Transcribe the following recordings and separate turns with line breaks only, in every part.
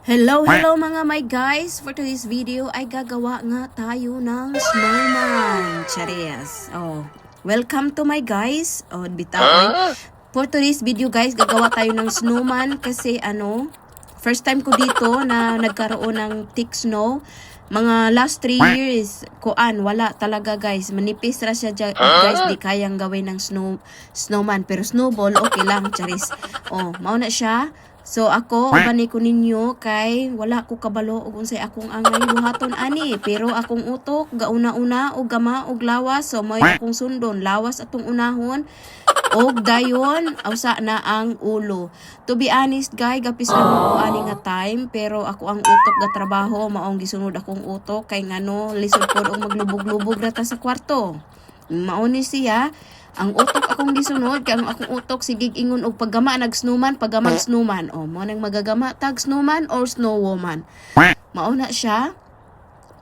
Hello mga my guys! For today's video ay gagawa nga tayo ng snowman. Charis. Welcome to my guys. Bitaw. For today's video guys, gagawa tayo ng snowman kasi first time ko dito na nagkaroon ng thick snow. Mga last 3 years, wala talaga guys. Manipis ra siya guys, di kayang gawin ng snowman. Pero snowball, okay lang, charis. Mao na siya. So ako, ubani ko ninyo kay wala ko kabalo ug unsay akong angay buhaton ani. Pero akong utok, gauna-una o gama og lawas. So may akong sundon, lawas atong unahon. Og dayon, usa na ang ulo. To be honest guys, gapis lang ako ani nga time. Pero ako ang utok ga trabaho, maong gisunod akong utok. Kay ngano, lisod po og maglubog-lubog rata sa kwarto. Mauni siya. Ang utok akong gisunod, kay ang akong utok sigig ingon og paggama nag snowman, paggamag snowman. Mo nang magagama tag snowman or snow woman. Mao na siya.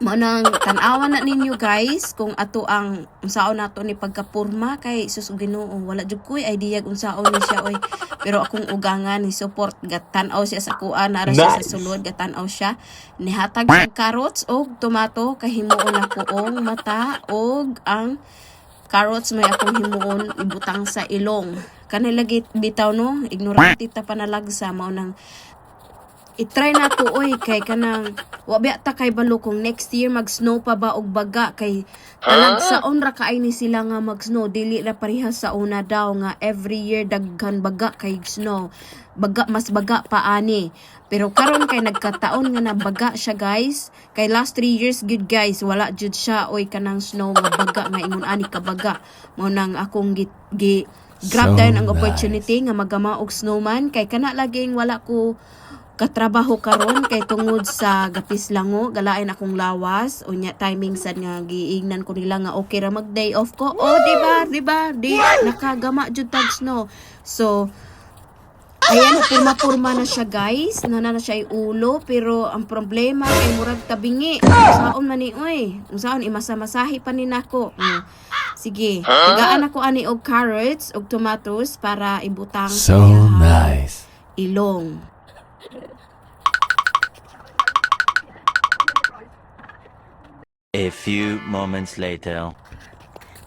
Mao nang tan-awan na ninyo guys kung ato ang unsaon nato ni pagkapurma kay sus Ginoo wala jud koy idea unsaon ni siya oy. Pero akong ugangan ni support gatan-aw siya sa kuan ara siya sa sulod gatan-aw siya. Nihatag og carrots og tomato kay himuon ako og mata og ang carrots may akong himuon ibutang sa ilong. Kanay lagi bitaw no, ignorante ta panalagsa mao nang i-try na to oy kay kanang wa biya ta kay balo kung next year mag-snow pa ba og baga kay talagsaon ra kaay ni sila nga mag-snow dili ra parehas sa una daw nga every year daghan baga kay snow. Baga mas baga pa ani. Pero karon kay nagkataon nga nabaga siya guys. Kay last 3 years good guys, wala jud siya oy kanang snow nga baga nga ingon ani ka baga. Mao nang akong grab dayon ang opportunity nga magama og snowman kay kana laging wala ko katrabaho karon kay tungod sa gapis lango galain akong lawas unya timing sad nga giingnan ko nila nga okay ra mag day off ko. Diba di nakagama jud tag snow. So ayan, purma-purma na siya guys. Nana na siya ulo. Pero ang problema kay murag tabingi. Usaon man ni oy. Usaon imasa-masahi pa ni nako. Sige. Tagaan ako ani og carrots og tomatoes para ibutang
so nice.
Ilong.
A few moments later.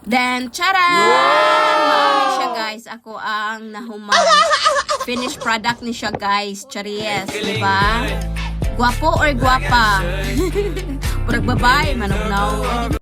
Then, charan! Maami siya guys. Ako ang nahuman. Finished product ni siya guys. Charies, diba? Guwapo or guwapa? Purag babae, manugnaw.